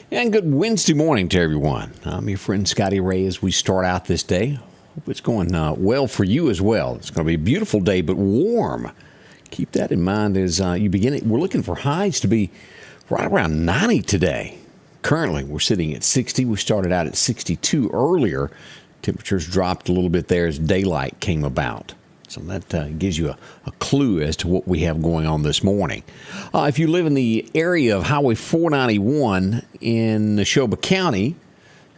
And good Wednesday morning to everyone. I'm your friend Scotty Ray as we start out this day. Hope it's going well for you as well. It's going to be a beautiful day, but warm. Keep that in mind as you begin it. We're looking for highs to be right around 90 today. Currently, we're sitting at 60. We started out at 62 earlier. Temperatures dropped a little bit there as daylight came about. So that gives you a clue as to what we have going on this morning. If you live in the area of Highway 491 in Neshoba County,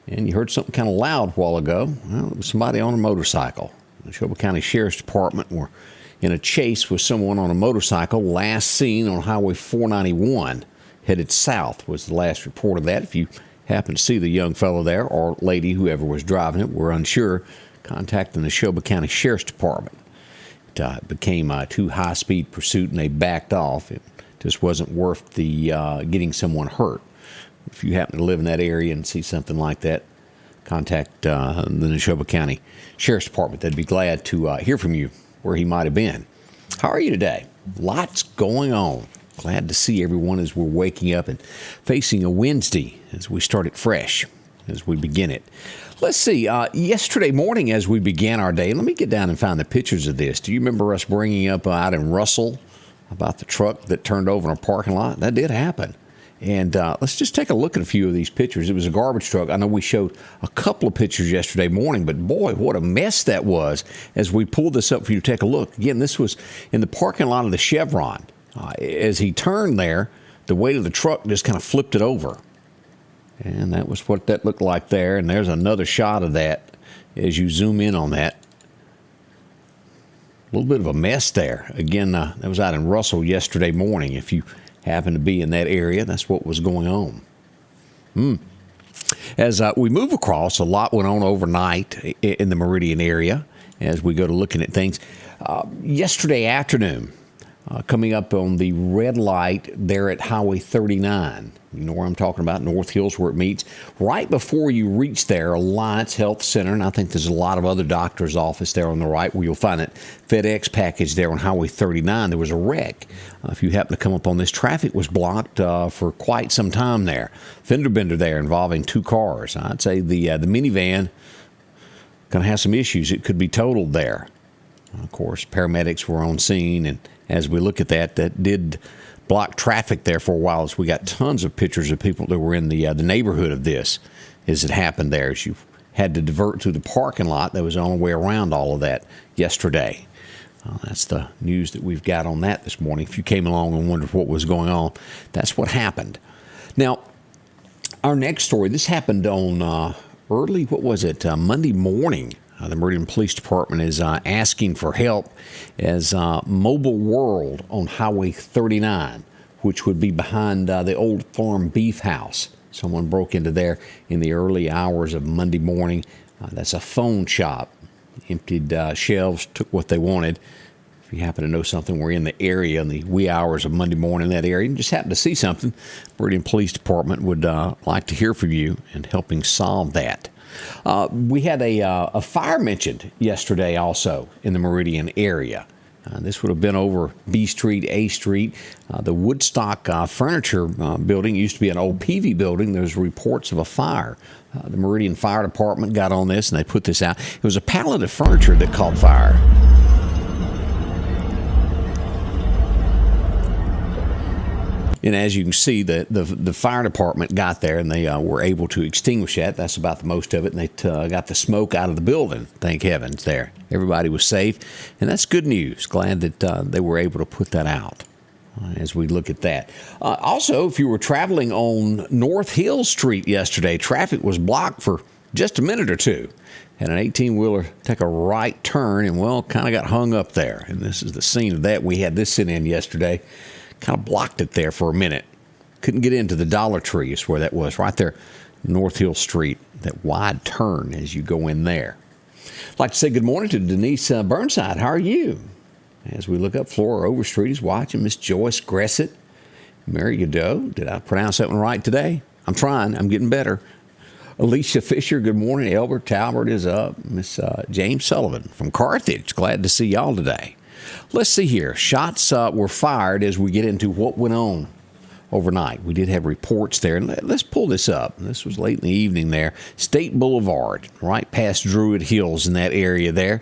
and you heard something kind of loud a while ago, well, it was somebody on a motorcycle. The Neshoba County Sheriff's Department were in a chase with someone on a motorcycle, last seen on Highway 491, headed south was the last report of that. If you happen to see the young fellow there or lady, whoever was driving it, we're unsure, contact the Neshoba County Sheriff's Department. It became a too high-speed pursuit, and they backed off. It just wasn't worth the getting someone hurt. If you happen to live in that area and see something like that, contact the Neshoba County Sheriff's Department. They'd be glad to hear from you where he might have been. How are you today? Lots going on. Glad to see everyone as we're waking up and facing a Wednesday as we start it fresh, as we begin it. Let's see, yesterday morning as we began our day, let me get down and find the pictures of this. Do you remember us bringing up out in Russell about the truck that turned over in a parking lot? That did happen. And let's just take a look at a few of these pictures. It was a garbage truck. I know we showed a couple of pictures yesterday morning, but boy, what a mess that was as we pulled this up for you to take a look. Again, this was in the parking lot of the Chevron. As he turned there, the weight of the truck just kind of flipped it over. And that was what that looked like there. And there's another shot of that as you zoom in on that. A little bit of a mess there. Again, that was out in Russell yesterday morning. If you happen to be in that area, that's what was going on. As we move across, a lot went on overnight in the Meridian area as we go to looking at things. Yesterday afternoon, coming up on the red light there at Highway 39. You know where I'm talking about, North Hills where it meets. Right before you reach there, Alliance Health Center, and I think there's a lot of other doctors' office there on the right where you'll find that FedEx package there on Highway 39. There was a wreck. If you happen to come up on this, traffic was blocked for quite some time there. Fender bender there involving two cars. I'd say the minivan going to have some issues. It could be totaled there. Of course, paramedics were on scene, and as we look at that, that did block traffic there for a while as we got tons of pictures of people that were in the neighborhood of this as it happened there. As you had to divert to the parking lot, that was the only way around all of that yesterday. That's the news that we've got on that this morning. If you came along and wondered what was going on, that's what happened. Now, our next story, this happened on early, Monday morning. The Meridian Police Department is asking for help as Mobile World on Highway 39, which would be behind the old farm beef house. Someone broke into there in the early hours of Monday morning. That's a phone shop. Emptied shelves, took what they wanted. If you happen to know something, we're in the area in the wee hours of Monday morning in that area, and just happen to see something, Meridian Police Department would like to hear from you in helping solve that. We had a fire mentioned yesterday also in the Meridian area. This would have been over B Street, A Street. The Woodstock Furniture building used to be an old PV building. There's reports of a fire. The Meridian Fire Department got on this, and they put this out. It was a pallet of furniture that caught fire. And as you can see, the fire department got there, and they were able to extinguish that. That's about the most of it. And they got the smoke out of the building, thank heavens, there. Everybody was safe, and that's good news. Glad that they were able to put that out as we look at that. Also, if you were traveling on North Hill Street yesterday, traffic was blocked for just a minute or two. Had an 18-wheeler take a right turn and, well, kind of got hung up there. And this is the scene of that. We had this sent in yesterday. Kind of blocked it there for a minute. Couldn't get into the Dollar Tree is where that was, right there, North Hill Street, that wide turn as you go in there. I'd like to say good morning to Denise Burnside. How are you? As we look up, Flora Overstreet is watching. Miss Joyce Gressett, Mary Godot. Did I pronounce that one right today? I'm trying. I'm getting better. Alicia Fisher, good morning. Albert Talbert is up. Miss James Sullivan from Carthage. Glad to see y'all today. Let's see here. Shots were fired as we get into what went on overnight. We did have reports there. And let's pull this up. This was late in the evening there. State Boulevard, right past Druid Hills in that area there.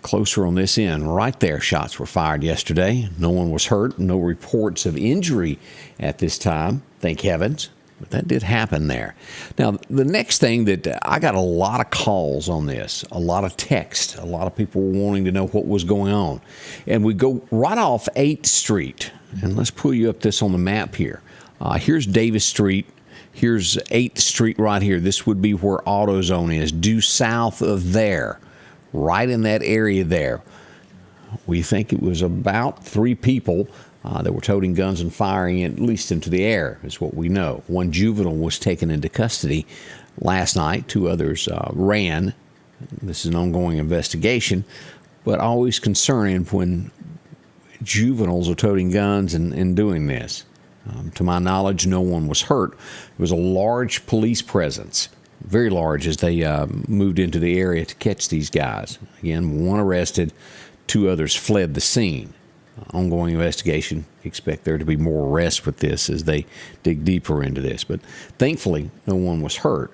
Closer on this end, right there, shots were fired yesterday. No one was hurt. No reports of injury at this time, thank heavens. But that did happen there. Now, the next thing that I got a lot of calls on this, a lot of text, a lot of people were wanting to know what was going on. And we go right off 8th Street. And let's pull you up this on the map here. Here's Davis Street. Here's 8th Street right here. This would be where AutoZone is, due south of there, right in that area there. We think it was about 3 people that were toting guns and firing at least into the air, is what we know. One juvenile was taken into custody last night. 2 others ran. This is an ongoing investigation, but always concerning when juveniles are toting guns and doing this. To my knowledge, no one was hurt. It was a large police presence, very large, as they moved into the area to catch these guys. Again, 1 arrested, 2 others fled the scene. Ongoing investigation. Expect there to be more arrests with this as they dig deeper into this. But thankfully, no one was hurt.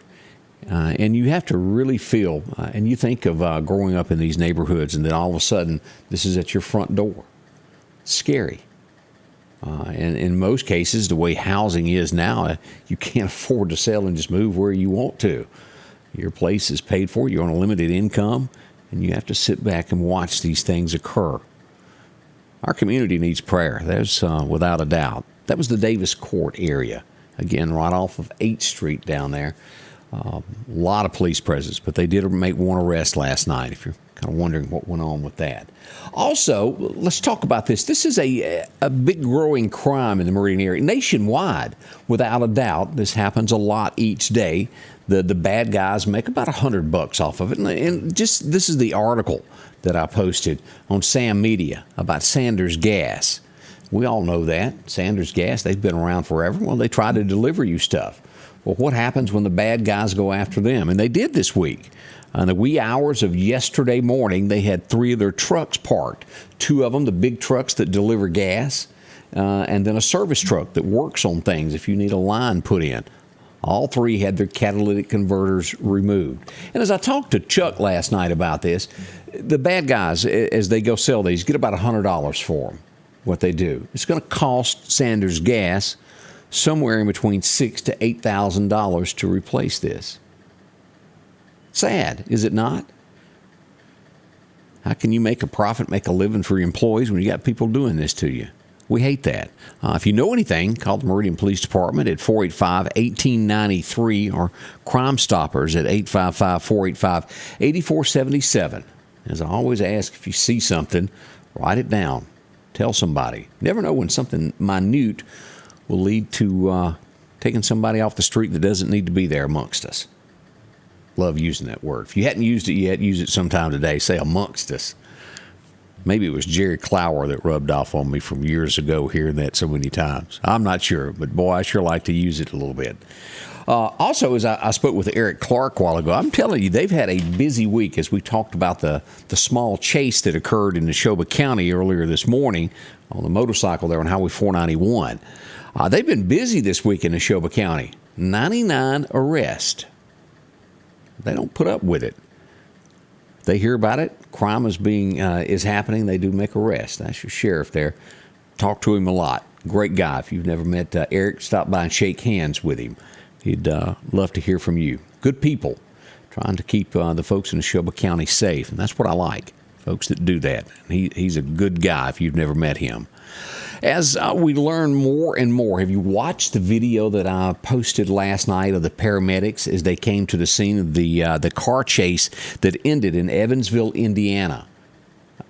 And you have to really feel, and you think of growing up in these neighborhoods, and then all of a sudden, this is at your front door. It's scary. And in most cases, the way housing is now, you can't afford to sell and just move where you want to. Your place is paid for. You're on a limited income, and you have to sit back and watch these things occur. Our community needs prayer. There's without a doubt. That was the Davis Court area. Again, right off of 8th Street down there. A lot of police presence, but they did make 1 arrest last night, if you're kind of wondering what went on with that. Also, let's talk about this. This is a big growing crime in the Meridian area. Nationwide, without a doubt, this happens a lot each day. The bad guys make about $100 off of it. And just this is the article that I posted on Sam Media about Sanders Gas. We all know that. Sanders Gas, they've been around forever. Well, they try to deliver you stuff. Well, what happens when the bad guys go after them? And they did this week. In the wee hours of yesterday morning, they had 3 of their trucks parked. 2 of them, the big trucks that deliver gas, and then a service truck that works on things if you need a line put in. All 3 had their catalytic converters removed. And as I talked to Chuck last night about this, the bad guys, as they go sell these, get about $100 for them, what they do. It's going to cost Sanders Gas somewhere in between $6,000 to $8,000 to replace this. Sad, is it not? How can you make a profit, make a living for your employees when you got people doing this to you? We hate that. If you know anything, call the Meridian Police Department at 485-1893 or Crime Stoppers at 855-485-8477. As I always ask, if you see something, write it down. Tell somebody. Never know when something minute will lead to taking somebody off the street that doesn't need to be there amongst us. Love using that word. If you hadn't used it yet, use it sometime today. Say amongst us. Maybe it was Jerry Clower that rubbed off on me from years ago, hearing that so many times. I'm not sure, but boy, I sure like to use it a little bit. Also, as I spoke with Eric Clark a while ago, I'm telling you, they've had a busy week as we talked about the small chase that occurred in Neshoba County earlier this morning on the motorcycle there on Highway 491. They've been busy this week in Neshoba County. 99 arrests. They don't put up with it. They hear about it. Crime is happening. They do make arrests. That's your sheriff there. Talk to him a lot. Great guy. If you've never met Eric, stop by and shake hands with him. He'd love to hear from you. Good people trying to keep the folks in Neshoba County safe, and that's what I like, folks that do that. He's a good guy if you've never met him. As we learn more and more, have you watched the video that I posted last night of the paramedics as they came to the scene of the car chase that ended in Evansville, Indiana,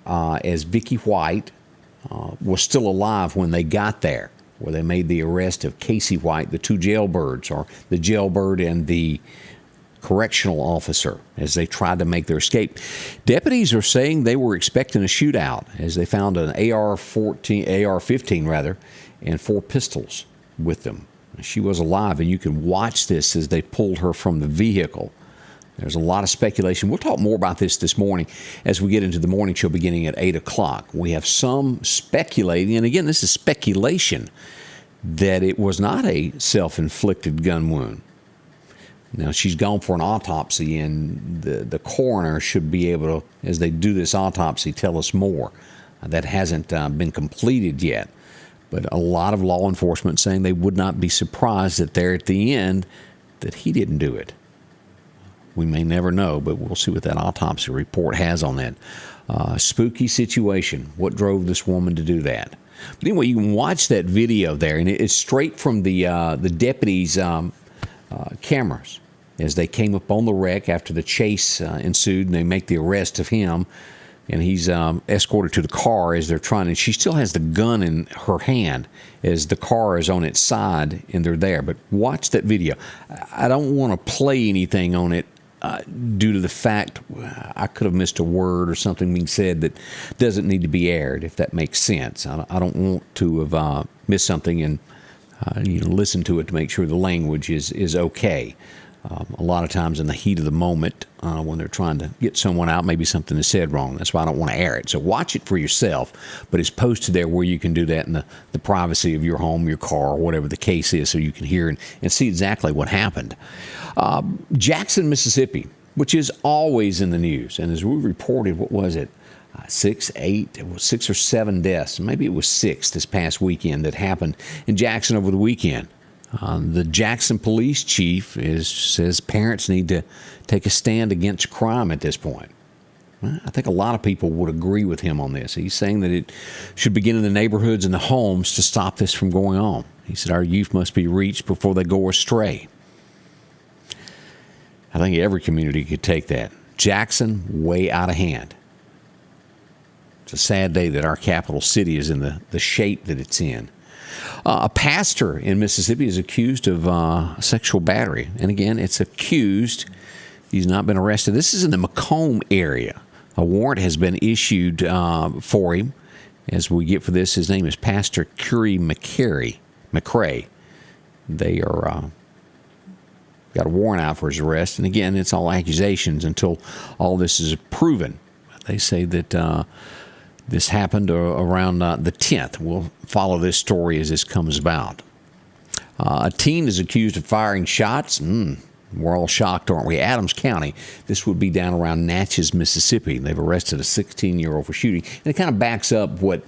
as Vicky White was still alive when they got there, where they made the arrest of Casey White, the 2 jailbirds, or the jailbird and the correctional officer, as they tried to make their escape. Deputies are saying they were expecting a shootout as they found an AR-15 and 4 pistols with them. She was alive, and you can watch this as they pulled her from the vehicle. There's a lot of speculation. We'll talk more about this morning as we get into the morning show beginning at 8 o'clock. We have some speculating, and again, this is speculation, that it was not a self-inflicted gun wound. Now, she's gone for an autopsy, and the coroner should be able to, as they do this autopsy, tell us more. That hasn't been completed yet. But a lot of law enforcement saying they would not be surprised that there at the end that he didn't do it. We may never know, but we'll see what that autopsy report has on that. Spooky situation. What drove this woman to do that? But anyway, you can watch that video there, and it's straight from the deputies' cameras as they came up on the wreck after the chase ensued, and they make the arrest of him. And he's escorted to the car as they're trying, and she still has the gun in her hand as the car is on its side, and they're there. But watch that video. I don't want to play anything on it due to the fact I could have missed a word or something being said that doesn't need to be aired, if that makes sense. I don't want to have missed something and listen to it to make sure the language is okay. A lot of times in the heat of the moment, when they're trying to get someone out, maybe something is said wrong. That's why I don't want to air it. So watch it for yourself, but it's posted there where you can do that in the privacy of your home, your car, whatever the case is, so you can hear and see exactly what happened. Jackson, Mississippi, which is always in the news, and as we reported, what was it? 6 or 7 deaths. Maybe it was 6 this past weekend that happened in Jackson over the weekend. The Jackson police chief says parents need to take a stand against crime at this point. Well, I think a lot of people would agree with him on this. He's saying that it should begin in the neighborhoods and the homes to stop this from going on. He said our youth must be reached before they go astray. I think every community could take that. Jackson, way out of hand. It's a sad day that our capital city is in the shape that it's in. A pastor in Mississippi is accused of sexual battery. And again, it's accused. He's not been arrested. This is in the Macomb area. A warrant has been issued for him. As we get for this, his name is Pastor Curry McCrae. They are got a warrant out for his arrest. And again, it's all accusations until all this is proven. They say that this happened around the 10th. We'll follow this story as this comes about. A teen is accused of firing shots. We're all shocked, aren't we? Adams County. This would be down around Natchez, Mississippi. They've arrested a 16-year-old for shooting. And it kind of backs up what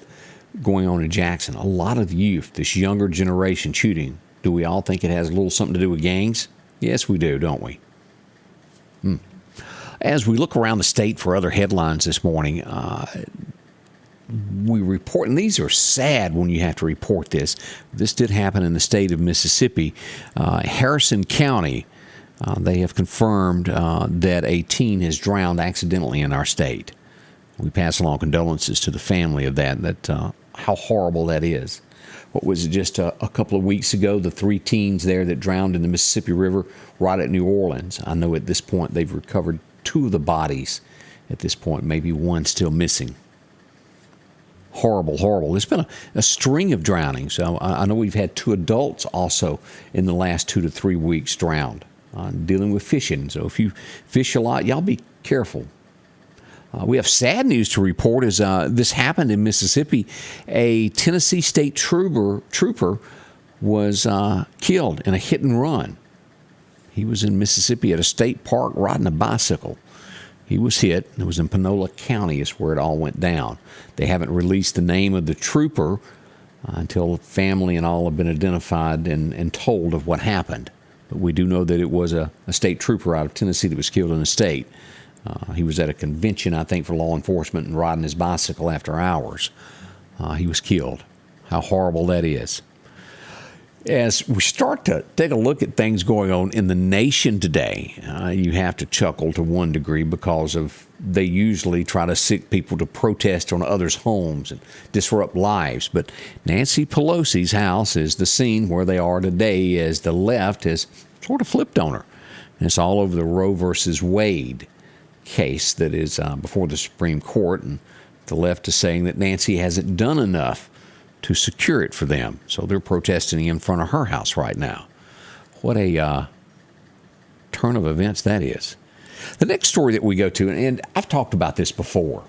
going on in Jackson. A lot of youth, this younger generation shooting. Do we all think it has a little something to do with gangs? Yes, we do, don't we? As we look around the state for other headlines this morning, we report, and these are sad when you have to report this. This did happen in the state of Mississippi. Harrison County, they have confirmed that a teen has drowned accidentally in our state. We pass along condolences to the family of that how horrible that is. What was it, just a couple of weeks ago, the 3 teens there that drowned in the Mississippi River right at New Orleans. I know at this point they've recovered 2 of the bodies at this point, maybe 1 still missing. Horrible, horrible. There's been a string of drownings. I know we've had 2 adults also in the last 2 to 3 weeks drowned, dealing with fishing. So if you fish a lot, y'all be careful. We have sad news to report as this happened in Mississippi. A Tennessee state trooper was killed in a hit and run. He was in Mississippi at a state park riding a bicycle. He was hit. It was in Panola County is where it all went down. They haven't released the name of the trooper until family and all have been identified and told of what happened. But we do know that it was a state trooper out of Tennessee that was killed in the state. He was at a convention, I think, for law enforcement and riding his bicycle after hours. He was killed. How horrible that is. As we start to take a look at things going on in the nation today, you have to chuckle to one degree because they usually try to sic people to protest on others' homes and disrupt lives. But Nancy Pelosi's house is the scene where they are today as the left has sort of flipped on her. And it's all over the Roe versus Wade case that is before the Supreme Court. And the left is saying that Nancy hasn't done enough to secure it for them. So they're protesting in front of her house right now. What a turn of events that is. The next story that we go to, and I've talked about this before,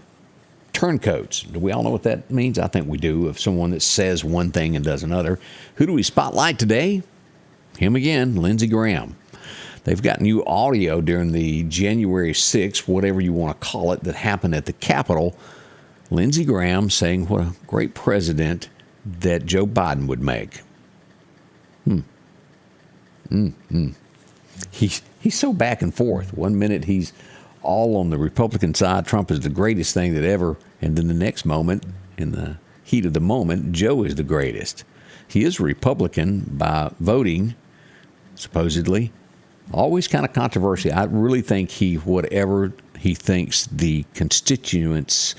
turncoats. Do we all know what that means? I think we do. Of someone that says one thing and does another. Who do we spotlight today? Him again, Lindsey Graham. They've got new audio during the January 6th, whatever you want to call it, that happened at the Capitol. Lindsey Graham saying what a great president that Joe Biden would make. He's so back and forth. One minute he's all on the Republican side. Trump is the greatest thing that ever. And then the next moment, in the heat of the moment, Joe is the greatest. He is a Republican by voting, supposedly. Always kind of controversy. I really think whatever he thinks the constituents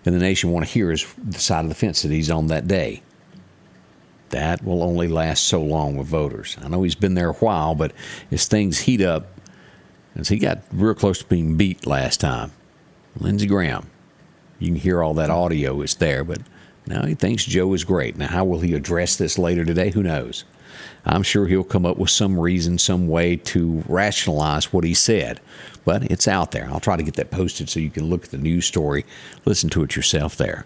in the nation want to hear is the side of the fence that he's on that day. That will only last so long with voters. I know he's been there a while, but as things heat up, as he got real close to being beat last time, Lindsey Graham, you can hear all that audio is there, but now he thinks Joe is great. Now, how will he address this later today? Who knows? I'm sure he'll come up with some reason, some way to rationalize what he said, but it's out there. I'll try to get that posted so you can look at the news story, listen to it yourself there.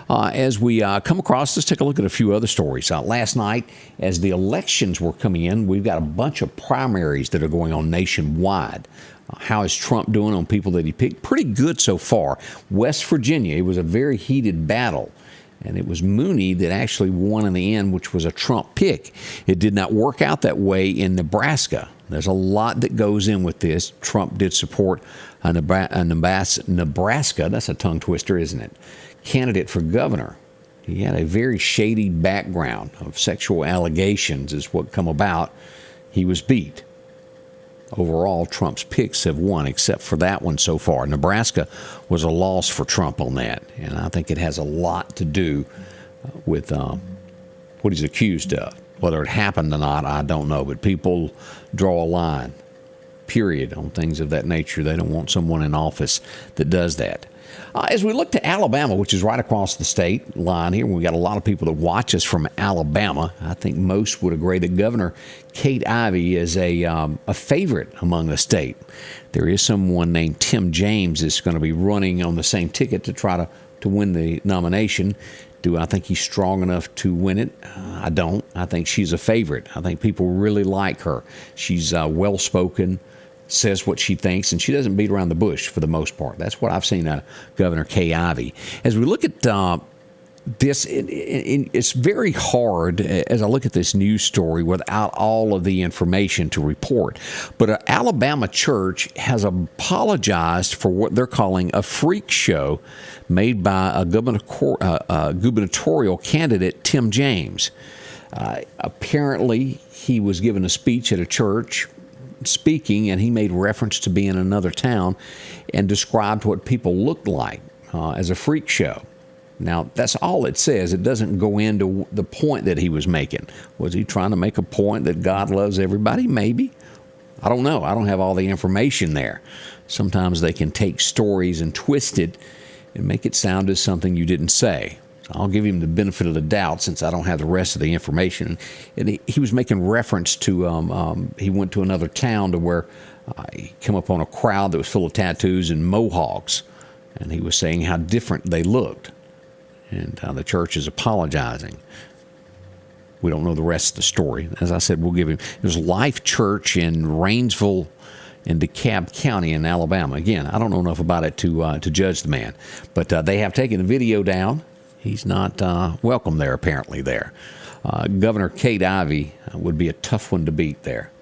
As we come across, let's take a look at a few other stories. Last night, as the elections were coming in, we've got a bunch of primaries that are going on nationwide. How is Trump doing on people that he picked? Pretty good so far. West Virginia, it was a very heated battle. And it was Mooney that actually won in the end, which was a Trump pick. It did not work out that way in Nebraska. There's a lot that goes in with this. Trump did support a Nebraska, that's a tongue twister, isn't it? Candidate for governor. He had a very shady background of sexual allegations is what come about. He was beat. Overall, Trump's picks have won, except for that one so far. Nebraska was a loss for Trump on that, and I think it has a lot to do with what he's accused of. Whether it happened or not, I don't know, but people draw a line, period, on things of that nature. They don't want someone in office that does that. As we look to Alabama, which is right across the state line here, we got a lot of people that watch us from Alabama. I think most would agree that Governor Kate Ivey is a favorite among the state. There is someone named Tim James that's going to be running on the same ticket to try to win the nomination. Do I think he's strong enough to win it? I don't. I think she's a favorite. I think people really like her. She's well-spoken, says what she thinks, and she doesn't beat around the bush for the most part. That's what I've seen out of Governor Kay Ivey. As we look at this, it's very hard as I look at this news story without all of the information to report. But an Alabama church has apologized for what they're calling a freak show made by a gubernatorial candidate, Tim James. Apparently, he was given a speech at a church speaking, and he made reference to being in another town and described what people looked like as a freak show. Now, that's all it says. It doesn't go into the point that he was making. Was he trying to make a point that God loves everybody? Maybe. I don't know. I don't have all the information there. Sometimes they can take stories and twist it and make it sound as something you didn't say. I'll give him the benefit of the doubt since I don't have the rest of the information. And he was making reference to, he went to another town to where he came up on a crowd that was full of tattoos and mohawks. And he was saying how different they looked. And the church is apologizing. We don't know the rest of the story. As I said, we'll give him. There's Life Church in Rainsville in DeKalb County in Alabama. Again, I don't know enough about it to judge the man. But they have taken the video down. He's not welcome there, apparently, there. Governor Kate Ivey would be a tough one to beat there,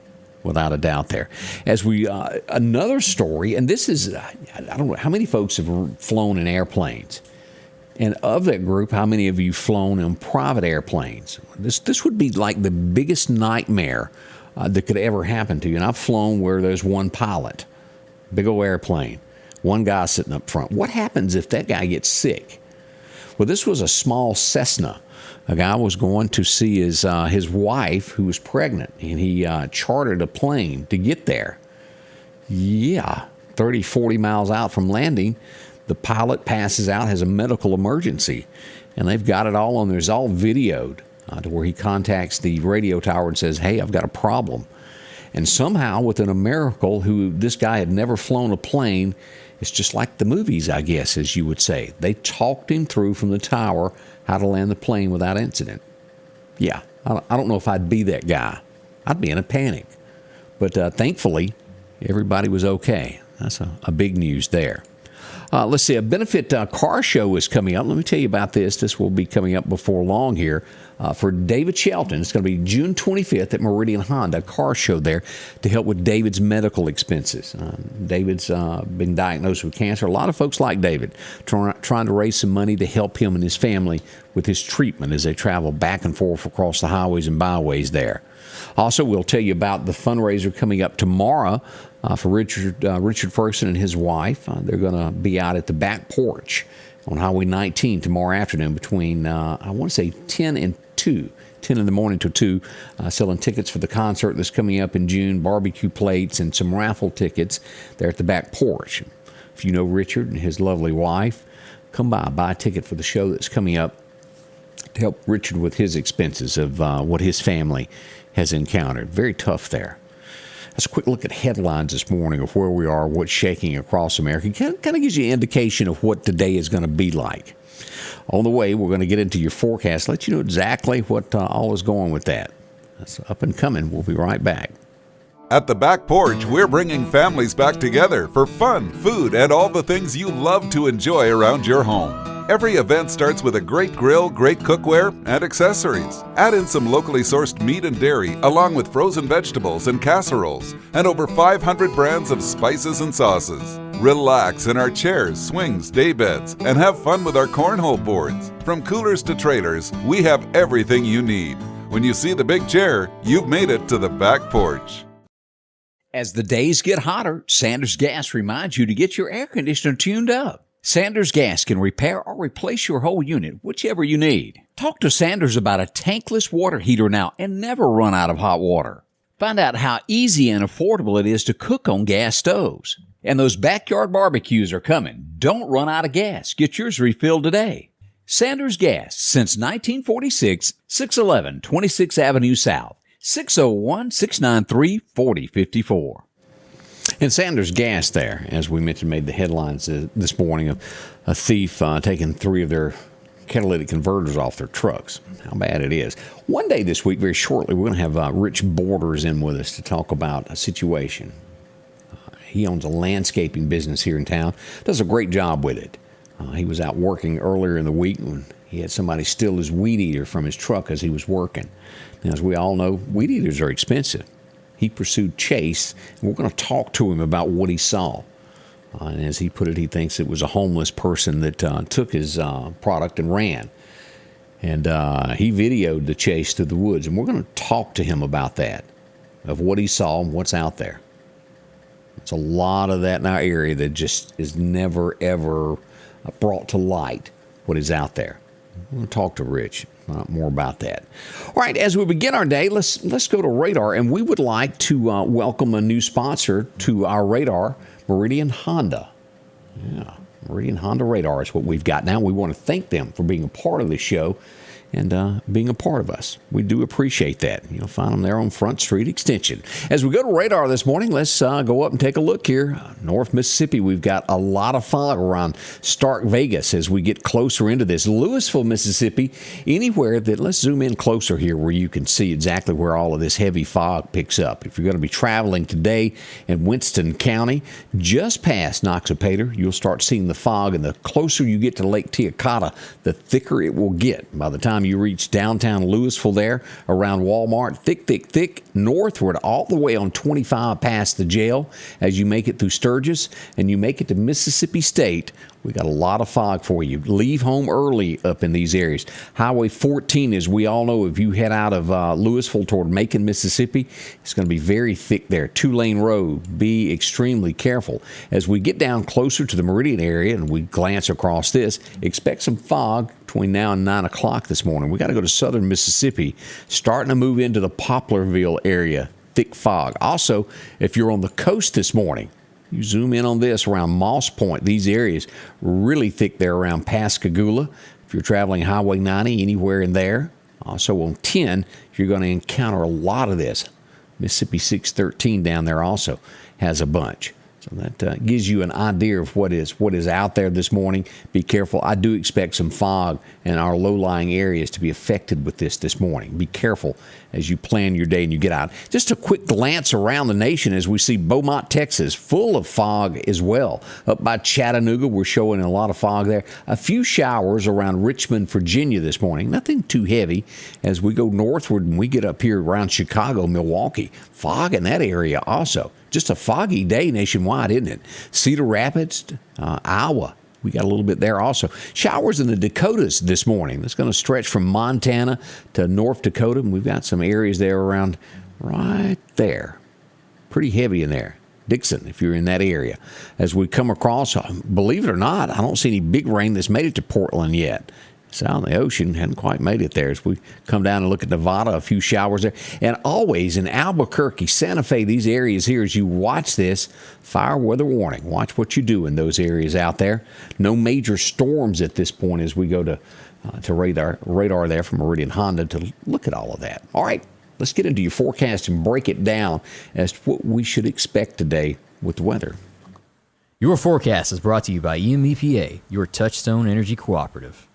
without a doubt there. As we, another story, and this is, I don't know, how many folks have flown in airplanes? And of that group, how many of you flown in private airplanes? This would be like the biggest nightmare that could ever happen to you. And I've flown where there's one pilot, big old airplane, one guy sitting up front. What happens if that guy gets sick? Well, this was a small Cessna. A guy was going to see his wife who was pregnant, and he chartered a plane to get there. 30, 40 miles out from landing, the pilot passes out, has a medical emergency, and they've got it all on there. It's all videoed to where he contacts the radio tower and says, hey, I've got a problem. And somehow, within a miracle, this guy had never flown a plane, It's just like the movies, I guess, as you would say. They talked him through from the tower how to land the plane without incident. Yeah, I don't know if I'd be that guy. I'd be in a panic. But thankfully, everybody was okay. That's a big news there. Let's see, a benefit car show is coming up. Let me tell you about this. This will be coming up before long here for David Shelton. It's going to be June 25th at Meridian Honda, a car show there to help with David's medical expenses. David's been diagnosed with cancer. A lot of folks like David trying to raise some money to help him and his family with his treatment as they travel back and forth across the highways and byways there. Also, we'll tell you about the fundraiser coming up tomorrow for Richard Ferguson and his wife. They're going to be out at the back porch on Highway 19 tomorrow afternoon between, I want to say 10 and 2. 10 in the morning to 2, selling tickets for the concert that's coming up in June, barbecue plates, and some raffle tickets there at the back porch. If you know Richard and his lovely wife, come by, buy a ticket for the show that's coming up to help Richard with his expenses of what his family has encountered. Very tough there. Let's a quick look at headlines this morning of where we are, what's shaking across America. Kind of gives you an indication of what today is going to be like. On the way, we're going to get into your forecast, let you know exactly what all is going with that. That's up and coming. We'll be right back. At the Back Porch, we're bringing families back together for fun, food, and all the things you love to enjoy around your home. Every event starts with a great grill, great cookware, and accessories. Add in some locally sourced meat and dairy, along with frozen vegetables and casseroles, and over 500 brands of spices and sauces. Relax in our chairs, swings, daybeds, and have fun with our cornhole boards. From coolers to trailers, we have everything you need. When you see the big chair, you've made it to the Back Porch. As the days get hotter, Sanders Gas reminds you to get your air conditioner tuned up. Sanders Gas can repair or replace your whole unit, whichever you need. Talk to Sanders about a tankless water heater now and never run out of hot water. Find out how easy and affordable it is to cook on gas stoves. And those backyard barbecues are coming. Don't run out of gas. Get yours refilled today. Sanders Gas, since 1946, 611 26th Avenue South, 601-693-4054. And Sanders Gas there, as we mentioned, made the headlines this morning of a thief taking 3 of their catalytic converters off their trucks. How bad it is. One day this week, very shortly, we're going to have Rich Borders in with us to talk about a situation. He owns a landscaping business here in town, does a great job with it. He was out working earlier in the week when he had somebody steal his weed eater from his truck as he was working. Now, as we all know, weed eaters are expensive. He pursued chase, and we're going to talk to him about what he saw. And as he put it, he thinks it was a homeless person that took his product and ran. And he videoed the chase through the woods, and we're going to talk to him about that, of what he saw and what's out there. It's a lot of that in our area that just is never, ever brought to light, what is out there. We're going to talk to Rich more about that. All right, as we begin our day, let's go to Radar, and we would like to welcome a new sponsor to our Radar, Meridian Honda. Yeah, Meridian Honda Radar is what we've got now. We want to thank them for being a part of this show and being a part of us. We do appreciate that. You'll find them there on Front Street Extension. As we go to Radar this morning, let's go up and take a look here. North Mississippi, we've got a lot of fog around Stark, Vegas as we get closer into this. Louisville, Mississippi, anywhere that, let's zoom in closer here where you can see exactly where all of this heavy fog picks up. If you're going to be traveling today in Winston County, just past Noxapater, you'll start seeing the fog, and the closer you get to Lake Teocata, the thicker it will get. By the time you reach downtown Louisville there around Walmart, thick northward all the way on 25 past the jail as you make it through Sturgis and you make it to Mississippi State. We got a lot of fog for you. Leave home early up in these areas. Highway 14, as we all know, if you head out of Louisville toward Macon, Mississippi, it's going to be very thick there. 2-lane road. Be extremely careful. As we get down closer to the Meridian area and we glance across this, expect some fog between now and 9 o'clock this morning. We got to go to southern Mississippi, starting to move into the Poplarville area. Thick fog. Also, if you're on the coast this morning, you zoom in on this around Moss Point. These areas really thick there around Pascagoula. If you're traveling Highway 90, anywhere in there. Also on 10, you're going to encounter a lot of this. Mississippi 613 down there also has a bunch. So that gives you an idea of what is out there this morning. Be careful. I do expect some fog in our low-lying areas to be affected with this morning. Be careful as you plan your day and you get out. Just a quick glance around the nation as we see Beaumont, Texas, full of fog as well. Up by Chattanooga, we're showing a lot of fog there. A few showers around Richmond, Virginia this morning. Nothing too heavy. As we go northward and we get up here around Chicago, Milwaukee, fog in that area also. Just a foggy day nationwide, isn't it? Cedar Rapids, Iowa, we got a little bit there also. Showers in the Dakotas this morning. That's going to stretch from Montana to North Dakota, and we've got some areas there around right there. Pretty heavy in there. Dixon, if you're in that area. As we come across, believe it or not, I don't see any big rain that's made it to Portland yet. It's out in the ocean, hadn't quite made it there. As we come down and look at Nevada, a few showers there. And always in Albuquerque, Santa Fe, these areas here, as you watch this, fire weather warning. Watch what you do in those areas out there. No major storms at this point as we go to radar there from Meridian Honda to look at all of that. All right, let's get into your forecast and break it down as to what we should expect today with the weather. Your forecast is brought to you by EMEPA, your Touchstone Energy Cooperative.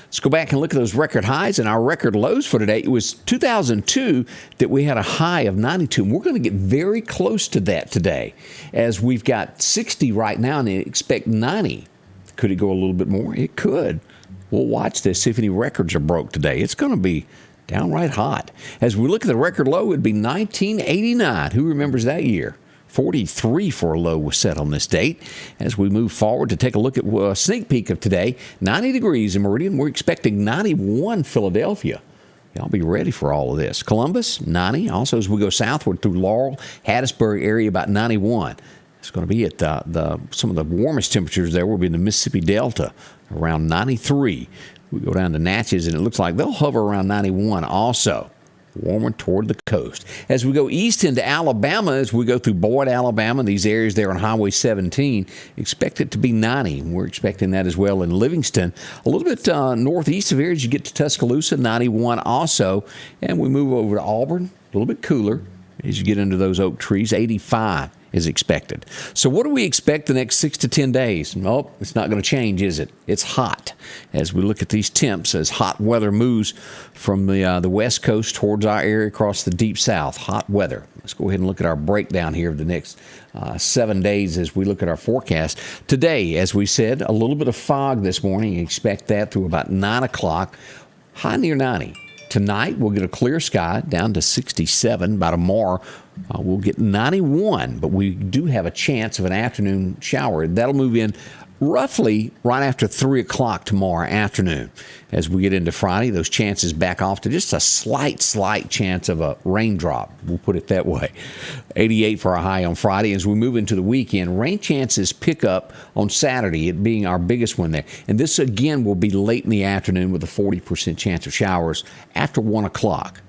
Let's go back and look at those record highs and our record lows for today. It was 2002 that we had a high of 92, and we're going to get very close to that today as we've got 60 right now and they expect 90. Could it go a little bit more? It could. We'll watch this, see if any records are broke today. It's going to be downright hot. As we look at the record low, it would be 1989. Who remembers that year? 43 for a low was set on this date. As we move forward to take a look at a sneak peek of today, 90 degrees in Meridian. We're expecting 91 Philadelphia. Y'all be ready for all of this. Columbus, 90. Also, as we go southward through Laurel, Hattiesburg area, about 91. It's going to be at some of the warmest temperatures there will be in the Mississippi Delta, around 93. We go down to Natchez, and it looks like they'll hover around 91 also. Warmer toward the coast. As we go east into Alabama, as we go through Boyd, Alabama, these areas there on Highway 17, expect it to be 90. We're expecting that as well in Livingston. A little bit northeast of here as you get to Tuscaloosa, 91 also. And we move over to Auburn, a little bit cooler as you get into those oak trees, 85 is expected. So what do we expect the next 6 to 10 days? Nope, it's not going to change, is it? It's hot. As we look at these temps, as hot weather moves from the west coast towards our area across the deep south, hot weather. Let's go ahead and look at our breakdown here of the next 7 days as we look at our forecast. Today, as we said, a little bit of fog this morning. Expect that through about 9 o'clock, high near 90. Tonight, we'll get a clear sky down to 67. By tomorrow, we'll get 91, but we do have a chance of an afternoon shower. That'll move in roughly right after 3 o'clock tomorrow afternoon. As we get into Friday, those chances back off to just a slight chance of a raindrop. We'll put it that way. 88 for a high on Friday. As we move into the weekend, rain chances pick up on Saturday, it being our biggest one there. And this, again, will be late in the afternoon with a 40% chance of showers after 1 o'clock.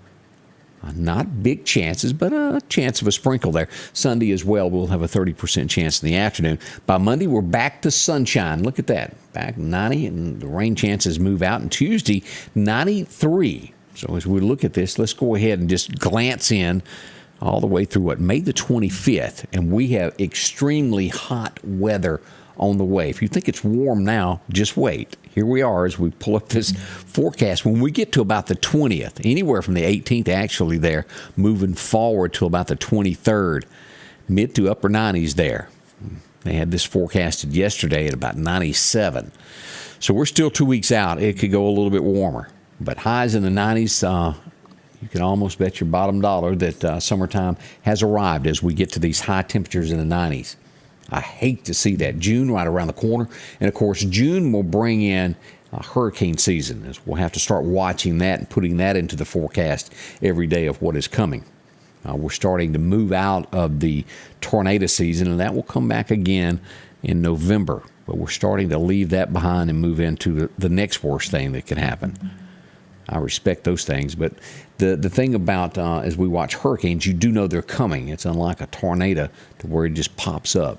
Not big chances, but a chance of a sprinkle there. Sunday as well, we'll have a 30% chance in the afternoon. By Monday, we're back to sunshine. Look at that. Back 90, and the rain chances move out. And Tuesday, 93. So as we look at this, let's go ahead and just glance in all the way through May the 25th. And we have extremely hot weather on the way. If you think it's warm now, just wait. Here we are as we pull up this forecast. When we get to about the 20th, anywhere from the 18th actually there, moving forward to about the 23rd, mid to upper 90s there. They had this forecasted yesterday at about 97. So we're still 2 weeks out. It could go a little bit warmer. But highs in the 90s, you can almost bet your bottom dollar that summertime has arrived as we get to these high temperatures in the 90s. I hate to see that. June right around the corner. And, of course, June will bring in hurricane season. As we'll have to start watching that and putting that into the forecast every day of what is coming. We're starting to move out of the tornado season, and that will come back again in November. But we're starting to leave that behind and move into the next worst thing that can happen. I respect those things, but the thing about as we watch hurricanes, you do know they're coming. It's unlike a tornado to where it just pops up.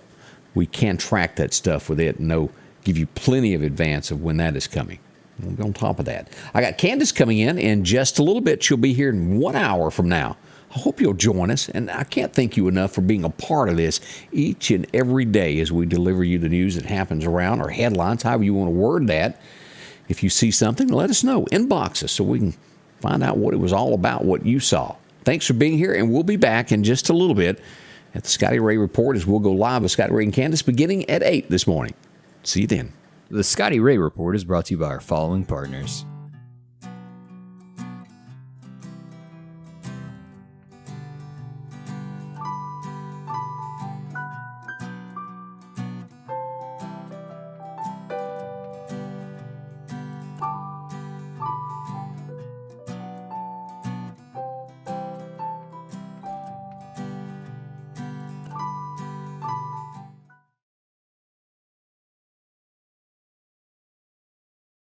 We can track that stuff with it and give you plenty of advance of when that is coming. We'll be on top of that. I got Candace coming in just a little bit. She'll be here in 1 hour from now. I hope you'll join us, and I can't thank you enough for being a part of this each and every day as we deliver you the news that happens around, or headlines, however you want to word that. If you see something, let us know. Inbox us so we can find out what it was all about, what you saw. Thanks for being here, and we'll be back in just a little bit at the Scotty Ray Report as we'll go live with Scotty Ray Candace beginning at 8 this morning. See you then. The Scotty Ray Report is brought to you by our following partners: